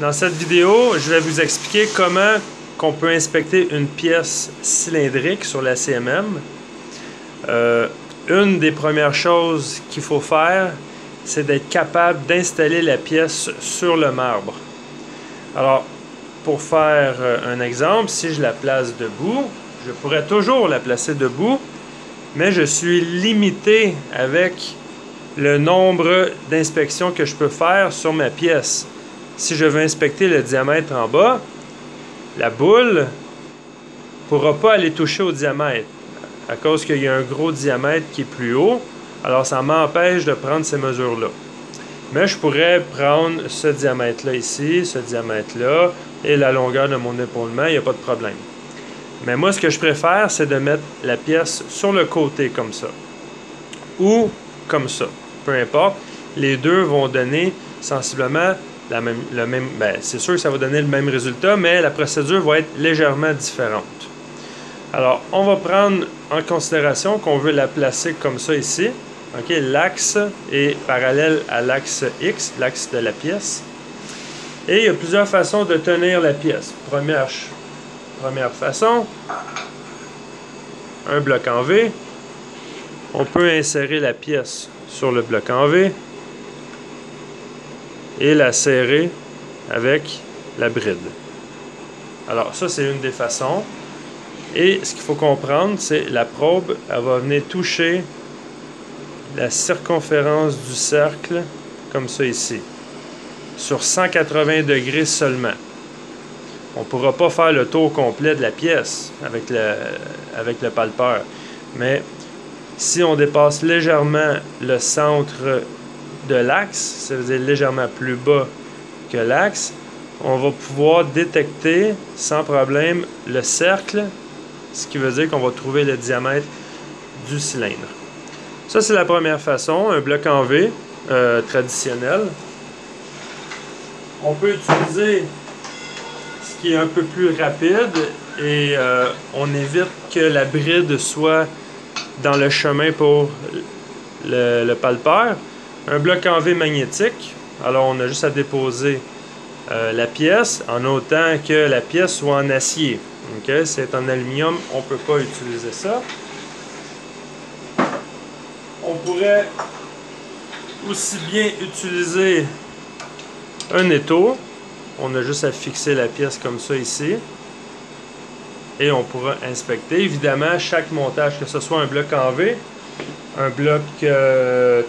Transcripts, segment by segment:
Dans cette vidéo, je vais vous expliquer comment on peut inspecter une pièce cylindrique sur la CMM. Une des premières choses qu'il faut faire, c'est d'être capable d'installer la pièce sur le marbre. Alors, pour faire un exemple, si je la place debout, je pourrais toujours la placer debout, mais je suis limité avec le nombre d'inspections que je peux faire sur ma pièce. Si je veux inspecter le diamètre en bas, la boule ne pourra pas aller toucher au diamètre à cause qu'il y a un gros diamètre qui est plus haut. Alors ça m'empêche de prendre ces mesures-là. Mais je pourrais prendre ce diamètre-là ici, ce diamètre-là et la longueur de mon épaulement, il n'y a pas de problème. Mais moi, ce que je préfère, c'est de mettre la pièce sur le côté comme ça ou comme ça. Peu importe, les deux vont donner sensiblement c'est sûr que ça va donner le même résultat, mais la procédure va être légèrement différente. Alors, on va prendre en considération qu'on veut la placer comme ça ici. Okay, l'axe est parallèle à l'axe X, l'axe de la pièce. Et il y a plusieurs façons de tenir la pièce. Première façon, un bloc en V. On peut insérer la pièce sur le bloc en V et la serrer avec la bride. Alors ça, c'est une des façons. Et ce qu'il faut comprendre, c'est la probe, elle va venir toucher la circonférence du cercle, comme ça ici, sur 180 degrés seulement. On ne pourra pas faire le tour complet de la pièce avec le palpeur. Mais si on dépasse légèrement le centre de l'axe, ça veut dire légèrement plus bas que l'axe, on va pouvoir détecter sans problème le cercle, ce qui veut dire qu'on va trouver le diamètre du cylindre. Ça, c'est la première façon, un bloc en V traditionnel. On peut utiliser ce qui est un peu plus rapide et on évite que la bride soit dans le chemin pour le palpeur. Un bloc en V magnétique, alors on a juste à déposer la pièce en autant que la pièce soit en acier. Okay? Si c'est en aluminium, on ne peut pas utiliser ça. On pourrait aussi bien utiliser un étau. On a juste à fixer la pièce comme ça ici. Et on pourra inspecter. Évidemment, chaque montage, que ce soit un bloc en V, un bloc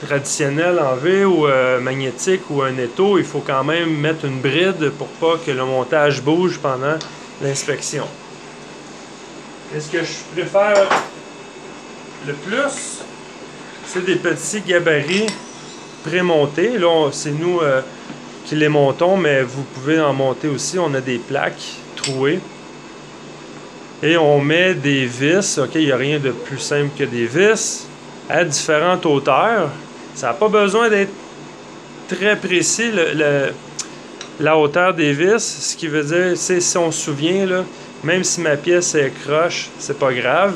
traditionnel en V ou magnétique ou un étau, il faut quand même mettre une bride pour pas que le montage bouge pendant l'inspection. Et ce que je préfère le plus, c'est des petits gabarits prémontés. Là, c'est nous qui les montons, mais vous pouvez en monter aussi. On a des plaques trouées. Et on met des vis. OK, il n'y a rien de plus simple que des vis à différentes hauteurs. Ça n'a pas besoin d'être très précis, la hauteur des vis. Ce qui veut dire, c'est si on se souvient, là, même si ma pièce est croche, c'est pas grave.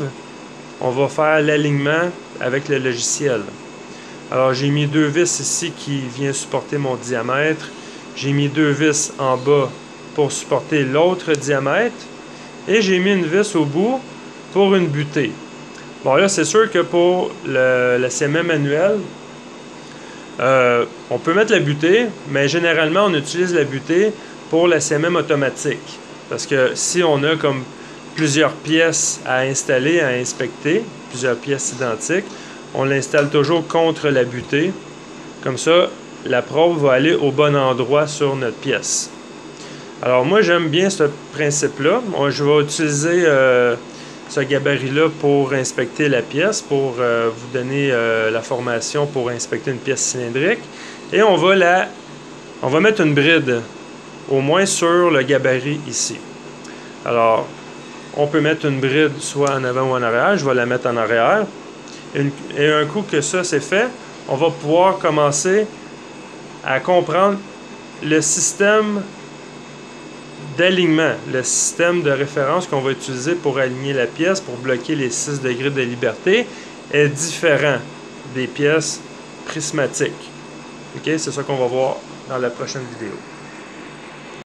On va faire l'alignement avec le logiciel. Alors j'ai mis deux vis ici qui viennent supporter mon diamètre. J'ai mis deux vis en bas pour supporter l'autre diamètre. Et j'ai mis une vis au bout pour une butée. Bon là c'est sûr que pour la CMM manuelle, on peut mettre la butée, mais généralement on utilise la butée pour la CMM automatique. Parce que si on a comme plusieurs pièces à installer, à inspecter, plusieurs pièces identiques, on l'installe toujours contre la butée. Comme ça, la probe va aller au bon endroit sur notre pièce. Alors moi, j'aime bien ce principe-là. Je vais utiliser ce gabarit-là pour inspecter la pièce, pour vous donner la formation pour inspecter une pièce cylindrique. Et on va mettre une bride, au moins sur le gabarit ici. Alors, on peut mettre une bride soit en avant ou en arrière. Je vais la mettre en arrière. Et un coup que ça c'est fait, on va pouvoir commencer à comprendre le système d'alignement, le système de référence qu'on va utiliser pour aligner la pièce, pour bloquer les 6 degrés de liberté, est différent des pièces prismatiques. Okay? C'est ça qu'on va voir dans la prochaine vidéo.